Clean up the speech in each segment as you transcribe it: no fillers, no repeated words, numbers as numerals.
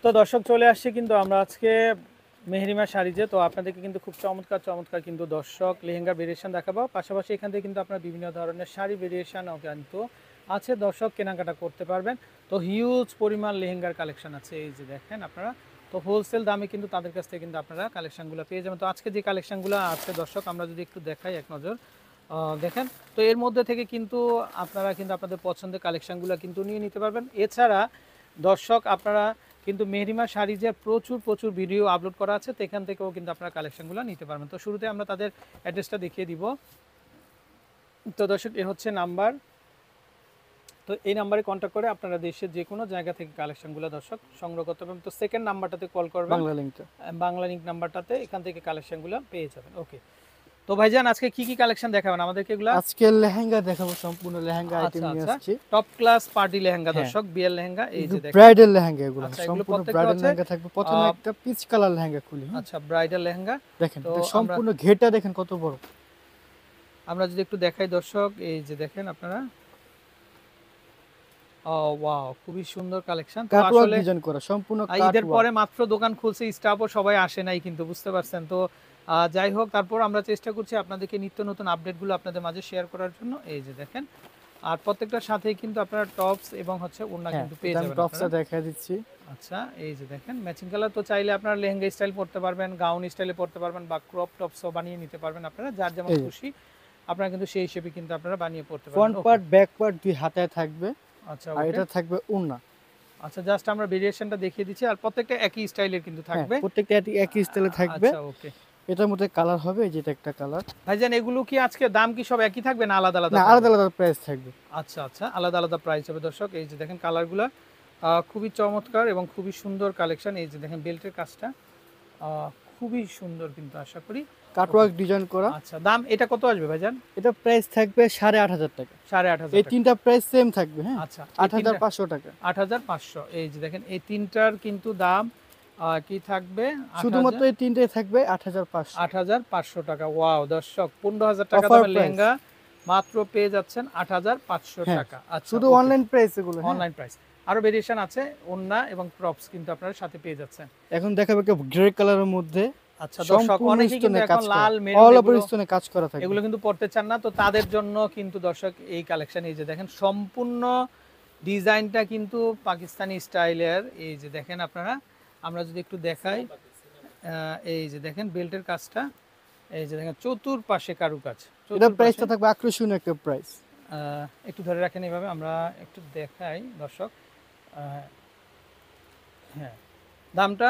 তো দর্শক চলে আসছে কিন্তু আমরা আজকে মেহরিমা শাড়িতে। তো আপনাদেরকে কিন্তু খুব চমৎকার চমৎকার কিন্তু দর্শক লেহেঙ্গা ভেরিয়েশন দেখাবো, পাশাপাশি এখান থেকে কিন্তু আপনার বিভিন্ন ধরনের শাড়ি ভেরিয়েশনও কিন্তু আছে, দর্শক কেনাকাটা করতে পারবেন। তো হিউজ পরিমাণ লেহেঙ্গার কালেকশন আছে, এই যে দেখেন আপনারা। তো হোলসেল দামে কিন্তু তাদের কাছ থেকে কিন্তু আপনারা কালেকশনগুলো পেয়ে যাবেন। তো আজকে যে কালেকশনগুলো আছে দর্শক, আমরা যদি একটু দেখাই এক নজর দেখেন, তো এর মধ্যে থেকে কিন্তু আপনারা কিন্তু আপনাদের পছন্দের কালেকশনগুলো কিন্তু নিয়ে নিতে পারবেন। এছাড়া দর্শক আপনারা কিন্তু মেহরিমা শাড়িজের প্রচুর প্রচুর ভিডিও আপলোড করা আছে, তো এখান থেকেও কিন্তু আপনারা কালেকশনগুলো নিতে পারবেন। তো শুরুতে আমরা তাদের অ্যাড্রেসটা দেখিয়ে দিব। তো দর্শক এ হচ্ছে নাম্বার, তো এই নাম্বারে কন্ট্যাক্ট করে আপনারা দেশের যে কোনো জায়গা থেকে কালেকশনগুলো দর্শক সংগ্রহ করতে পারবেন। তো সেকেন্ড নাম্বারটাতে কল করবেন, বাংলা লিঙ্ক নাম্বারটাতে, এখান থেকে কালেকশনগুলো পেয়ে যাবেন। ওকে, তো ভাইজান আজকে কি কি কালেকশন দেখাবেন আমাদেরকে? এগুলো আজকে লেহেঙ্গা দেখাবো, সম্পূর্ণ লেহেঙ্গা আইটেম নিয়ে আসছি। টপ ক্লাস পার্টি লেহেঙ্গা দর্শক, বিয়ের লেহেঙ্গা, এই যে দেখেন ব্রাইডাল লেহেঙ্গা, এগুলো আচ্ছা, সম্পূর্ণ ব্রাইডাল লেহেঙ্গা থাকবে। প্রথমে একটা পিচ কালার লেহেঙ্গা খুলি। আচ্ছা, ব্রাইডাল লেহেঙ্গা দেখেন, তো সম্পূর্ণ ঘেরটা দেখেন কত বড়। আমরা যদি একটু দেখাই দর্শক, এই যে দেখেন আপনারা, ওয়াও, খুবই সুন্দর কালেকশন। তো আসলে ডিজাইন করা সম্পূর্ণ ঈদের পরে মাত্র দোকান খুলছে, স্টাফও সবাই আসে নাই কিন্তু, বুঝতে পারছেন। তো যাই হোক, তারপর আমরা চেষ্টা করছি আপনাদেরকে নিত্য নতুন আপডেটগুলো আপনাদের মাঝে শেয়ার করার জন্য। এই যে দেখেন, আর প্রত্যেকটার সাথেই কিন্তু আপনারা টপস এবং হচ্ছে ওড়না কিন্তু পেয়ে যাবেন। টপসটা দেখাই দিচ্ছি। আচ্ছা, এই যে দেখেন ম্যাচিং কালার। তো চাইলে আপনারা লেহেঙ্গা স্টাইল পরতে পারবেন, গাউন স্টাইলে পরতে পারবেন, বা ক্রপ টপসও বানিয়ে নিতে পারবেন আপনারা, যার যেমন খুশি আপনারা কিন্তু সেই হিসেবে কিন্তু আপনারা বানিয়ে পরতে পারবেন। ফ্রন্ট পার্ট ব্যাক পার্ট দুই হাতায় থাকবে। আচ্ছা, আর এটা থাকবে ওড়না। আচ্ছা, জাস্ট আমরা ভেরিয়েশনটা দেখিয়ে দিচ্ছি, আর প্রত্যেকটা একই স্টাইলের কিন্তু থাকবে, প্রত্যেকটা একই স্টাইলে থাকবে। আচ্ছা, ওকে। এটার মধ্যে কালার হবে, যেটা একটা কালার। ভাইজান এগুলো কি আজকে দাম কি সব একই থাকবে না আলাদা আলাদা? না, আলাদা আলাদা প্রাইস থাকবে। আচ্ছা আচ্ছা, আলাদা আলাদা প্রাইস হবে দর্শক। এই যে দেখেন কালারগুলো খুবই চমৎকার এবং খুবই সুন্দর কালেকশন। এই যে দেখেন বেল্টের কাজটা খুবই সুন্দর কিন্তু, আশা করি কাটওয়ার্ক ডিজাইন করা। আচ্ছা, দাম এটা কত আসবে ভাইজান? এটা প্রাইস থাকবে 8,500 টাকা। 8,500। এই তিনটা প্রাইস সেম থাকবে। হ্যাঁ, আচ্ছা, 8,500 টাকা। 8,500। এই যে দেখেন এই তিনটার কিন্তু দাম কি থাকবে? শুধুমাত্র এই তিনটাই থাকবে 8,500। 8,500 টাকা। ওয়াও দর্শক, 15,000 টাকা দামের লেহেঙ্গা মাত্র পেয়ে যাচ্ছেন 8,500 টাকা। আচ্ছা, শুধু অনলাইন প্রাইস এগুলো, অনলাইন প্রাইস। আরো ভেরিয়েশন আছে, ওন্না এবং প্রপস কিন্তু আপনারা সাথে পেয়ে যাচ্ছেন। এখন দেখাবো একটা গ্রে কালারের মধ্যে। আচ্ছা দর্শক, অনেকেই কিন্তু এখন লাল মেরুন অল ওভার স্টোনে কাজ করা থাকে, এগুলো কিন্তু পড়তে চান না, তো তাদের জন্য কিন্তু দর্শক এই কালেকশন। এই যে দেখেন সম্পূর্ণ ডিজাইনটা কিন্তু পাকিস্তানি স্টাইলের। এই যে দেখেন আপনারা, আমরা যদি একটু দেখাই, এই যে দেখেন বেল্টের কাজটা, এই যে দেখেন চতুর্পাশে কারুকাজ। এটা প্রাইসটা থাকবে আকর্ষণীয় একটা প্রাইস। একটু ধরে রাখেন, এইভাবে আমরা একটু দেখাই দর্শক। হ্যাঁ, দামটা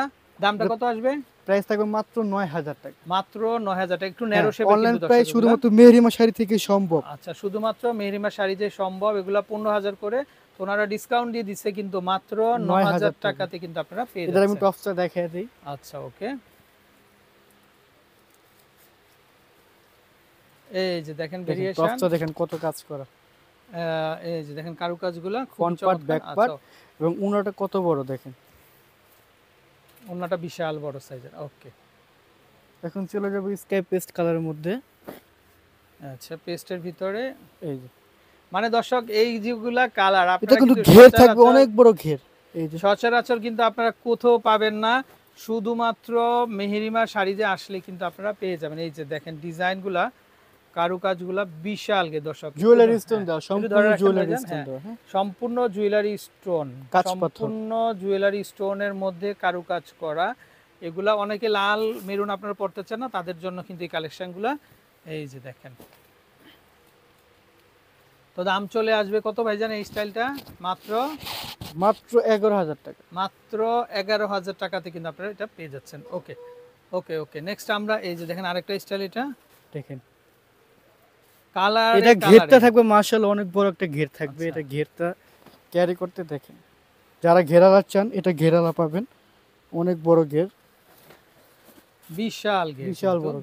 কত আসবে? প্রাইস থাকবে মাত্র 9,000 টাকা। মাত্র 9,000 টাকা। একটু ন্যারো শেপে কিন্তু অনলাইন প্রাইস শুধুমাত্র মেহরিমা শাড়ি থেকে সম্ভব। আচ্ছা, শুধুমাত্র মেহরিমা শাড়ি যে সম্ভব, এগুলা 15,000 করে। তো ওনারা ডিসকাউন্ট দিয়ে দিচ্ছে কিন্তু মাত্র 9,000 টাকাতে কিন্তু আপনারা পেয়ে যাচ্ছেন। এটা আমি টপসটা দেখাই দেই। আচ্ছা, ওকে। এই যে দেখেন ভেরিয়েশন, টপসটা দেখেন কত কাজ করা। এই যে দেখেন কারুকাজগুলো খুব ফ্রন্ট পার্ট ব্যাক পার্ট এবং ওনাটা কত বড় দেখেন। ওনাটা বিশাল বড় সাইজের। ওকে, এখন চলে যাব স্কাই পেস্ট কালারের মধ্যে। আচ্ছা, পেস্টের ভিতরে এই যে মানে দর্শক এই যেগুলা কালার আপনারা এটা কিন্তু ঘের থাকবে, অনেক বড় ঘের। এই যে সচরাচর কিন্তু আপনারা কোথাও পাবেন না, শুধুমাত্র মেহরিমা শাড়িতে আসলে কিন্তু আপনারা পেয়ে যাবেন। এই যে দেখেন ডিজাইনগুলা, কারুকাজগুলা বিশাল গে দর্শক। জুয়েলারি স্টোন দাও, সম্পূর্ণ জুয়েলারি স্টোন দাও। হ্যাঁ, সম্পূর্ণ জুয়েলারি স্টোন, সম্পূর্ণ জুয়েলারি স্টোনের মধ্যে কারুকাজ করা। এগুলা অনেকে লাল মেরুন আপনারা পড়তে চান না, তাদের জন্য কিন্তু এই কালেকশনগুলা। এই যে দেখেন, তো দাম চলে আসবে কত ভাইজান এই স্টাইলটা? মাত্র 11,000 টাকা। মাত্র 11,000 টাকাতে কিন্তু আপনারা এটা পেয়ে যাচ্ছেন। ওকে ওকে ওকে, নেক্সট আমরা এই যে দেখেন আরেকটা স্টাইল, এটা দেখেন কালার, এটা ঘেরটা থাকবে মাশাআল্লাহ, অনেক বড় একটা ঘের থাকবে। এটা ঘেরটা ক্যারি করতে দেখেন, যারা ঘেরালা চান এটা ঘেরালা পাবেন, অনেক বড় ঘের, বিশাল ঘের,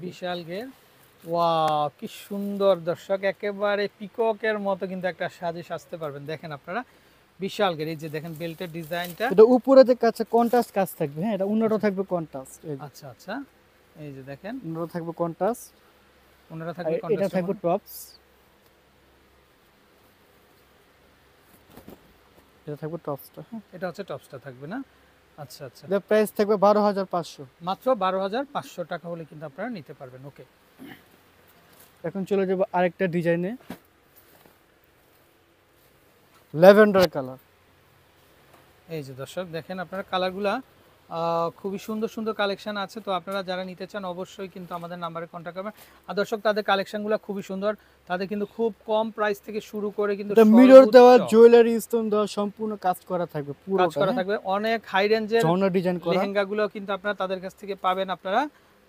বিশাল ঘের। ওয়াও, কি সুন্দর দর্শক, একেবারে পিককের মতো কিন্তু একটা সাজে সাজতে পারবেন। দেখেন আপনারা বিশাল ঘের। এই যে দেখেন বেল্টের ডিজাইনটা, এটা উপরে যে কাছে কন্ট্রাস্ট কাজ থাকবে। হ্যাঁ, এটা উন্নত থাকবে কন্ট্রাস্ট। আচ্ছা আচ্ছা, এই যে দেখেন উন্নত থাকবে কন্ট্রাস্ট, ওনারা থাকবে এটা কন্ট্রাস্ট, থাকবে টপস, এটা হচ্ছে টপসটা থাকবে না। আচ্ছা আচ্ছা, এটার প্রাইস থাকবে 12,500। মাত্র 12,500 টাকা হলে কিন্তু আপনারা নিতে পারবেন। ওকে, এখন চলে যাব আরেকটা ডিজাইনে, ল্যাভেন্ডার কালার। এই যে দর্শক দেখেন আপনারা কালারগুলা খুবই সুন্দর সুন্দর কালেকশন আছে। তো আপনারা যারা নিতে চান অবশ্যই কিন্তু আমাদের নাম্বারে কন্ট্যাক্ট করবেন। আর দর্শক তাদের কালেকশনগুলো খুবই সুন্দর, তাদের কিন্তু খুব কম প্রাইস থেকে শুরু করে কিন্তু এটা মিরর দেওয়া, সর্বোচ্চ জুয়েলারি স্টোন দেওয়া, সম্পূর্ণ কাজ করা থাকবে, পুরো কাজ করা থাকবে। অনেক হাই রেঞ্জের ঝর্ণা ডিজাইন করা। লেহেঙ্গাগুলো কিন্তু আপনারা তাদের কাছ থেকে পাবেন আপনারা।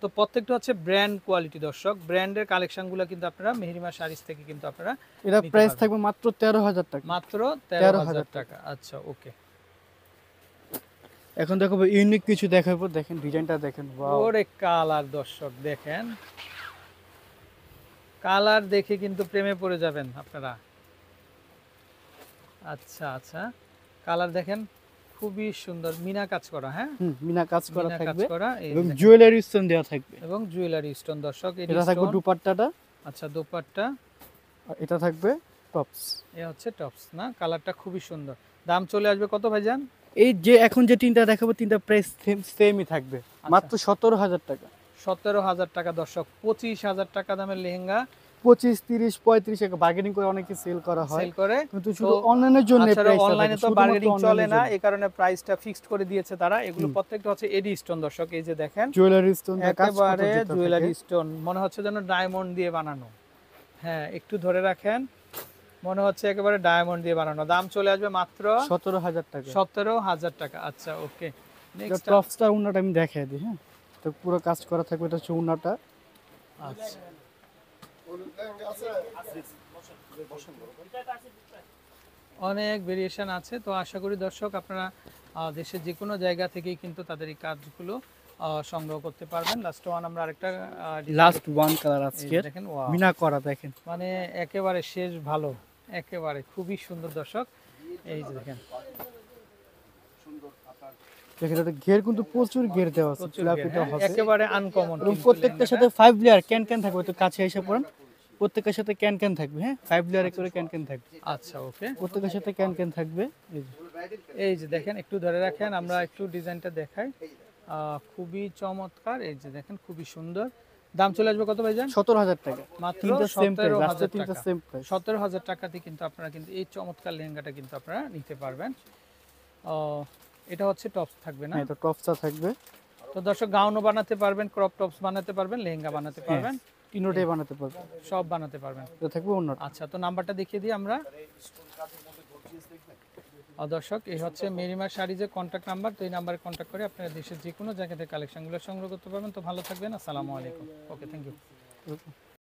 তো প্রত্যেকটা হচ্ছে ব্র্যান্ড কোয়ালিটি দর্শক, ব্র্যান্ডের কালেকশনগুলো কিন্তু আপনারা মেহেরিমা শাড়িজ থেকে কিন্তু আপনারা এটা নিতে প্রাইস পারবেন। থাকবে মাত্র 13,000 টাকা। মাত্র 13,000 টাকা। আচ্ছা ওকে, এখন দেখাবো ইউনিক কিছু দেখাবো, দেখেন ডিজাইনটা দেখেন, ওয়াও। ওরে কালার দর্শক দেখেন, কালার দেখে কিন্তু প্রেমে পড়ে যাবেন আপনারা। আচ্ছা আচ্ছা, কালার দেখেন খুবই সুন্দর, মিনা কাজ করা, হ্যাঁ মিনা কাজ করা মিনা কাজ থাকবে করা, এই এবং দেখেন। জুয়েলারি স্টোন দেওয়া থাকবে। এবং জুয়েলারি স্টোন দর্শক, এটা থাকবে দুপাট্টাটা, আচ্ছা দোপাট্টা, আর এটা থাকবে টপস। এ হচ্ছে টপস না, কালারটা খুবই সুন্দর। দাম চলে আসবে কত ভাইজান? এই যে এখন যে তিনটা দেখাবো, তিনটা প্রাইস সেমই থাকবে, মাত্র 17,000 টাকা। 17,000 টাকা দর্শক, 25,000 টাকা দামের লেহেঙ্গা 25, 30, 35 টাকা বার্গেনিং করে অনেকে সেল করা হয়, সেল করে। কিন্তু শুধু অনলাইনের জন্য অনলাইনে তো বার্গেনিং চলে না, এই কারণে প্রাইসটা ফিক্সড করে দিয়েছে তারা। এগুলো প্রত্যেকটা হচ্ছে এডি স্টোন দর্শক, এই যে দেখেন জুয়েলারি স্টোন একেবারে জুয়েলারি স্টোন, মনে হচ্ছে যেন ডায়মন্ড দিয়ে বানানো। হ্যাঁ একটু ধরে রাখেন, মনে হচ্ছে একেবারে ডায়মন্ড দিয়ে বানানো। দাম চলে আসবে মাত্র 17,000 টাকা। 17,000 টাকা। আচ্ছা ওকে, নেক্সট। টপসটা উন্নাটা আমি দেখাই দিই, হ্যাঁ, তো পুরো কাজ করা থাকবে, এটা হচ্ছে উন্নাটা। আচ্ছা অনেক ভেরিয়েশন আছে। তো আশা করি দর্শক আপনারা দেশের যে কোনো জায়গা থেকেই কিন্তু তাদের এই কাজগুলো সংগ্রহ করতে পারবেন। লাস্ট ওয়ান আমরা আরেকটা লাস্ট ওয়ান কালার আজকে দেখেন, ওয়াও, মিনা করা দেখেন, মানে একেবারে শেষ ভালো, একেবারে খুবই সুন্দর দর্শক। এই যে দেখেন দেখেন এটা ঘের কিন্তু প্রচুর ঘের দেওয়া আছে, প্রচুর ফ্লাপিটা হ্যাঁ, হবে একেবারে আনকমন। এবং প্রত্যেকটার সাথে 5 লেয়ার ক্যান থাকবে, তো কাছে এসে পড়েন, প্রত্যেকটার সাথে ক্যান থাকবে, হ্যাঁ 5 লেয়ারে করে ক্যান থাকবে। আচ্ছা ওকে, প্রত্যেকটার সাথে ক্যান থাকবে। এই যে দেখেন একটু ধরে রাখেন, আমরা একটু ডিজাইনটা দেখাই। খুবই চমৎকার, এই যে দেখেন খুবই সুন্দর। দাম চলে আসবে কত ভাইজান? 17,000 টাকা। মাত্র তিনটা সেম প্রাইস, 17,000 লাস্টে তিনটা টাকা। Same price. 17,000 টাকাতে কিন্তু আপনারা কিন্তু এই চমৎকার লেহেঙ্গাটা কিন্তু আপনারা নিতে পারবেন। এটা হচ্ছে টপস থাকবে না? হ্যাঁ, এটা টপসটা থাকবে। তো দর্শক গাউনও বানাতে পারবেন, ক্রপ টপস বানাতে পারবেন, লেহেঙ্গা বানাতে পারবেন, তিনটাই বানাতে পারবে, সব বানাতে পারবেন। এটা থাকবে উন্নত। আচ্ছা তো নাম্বারটা দেখিয়ে দিই আমরা। দর্শক এই হচ্ছে মেরিমা শাড়িজের কন্ট্যাক্ট নাম্বার। তো এই নাম্বারে কন্ট্যাক্ট করে আপনারা দেশের যে কোনো জায়গা থেকে কালেকশনগুলো সংগ্রহ করতে পারবেন। তো ভালো থাকবেন, আসসালামু আলাইকুম। ওকে, থ্যাংক ইউ।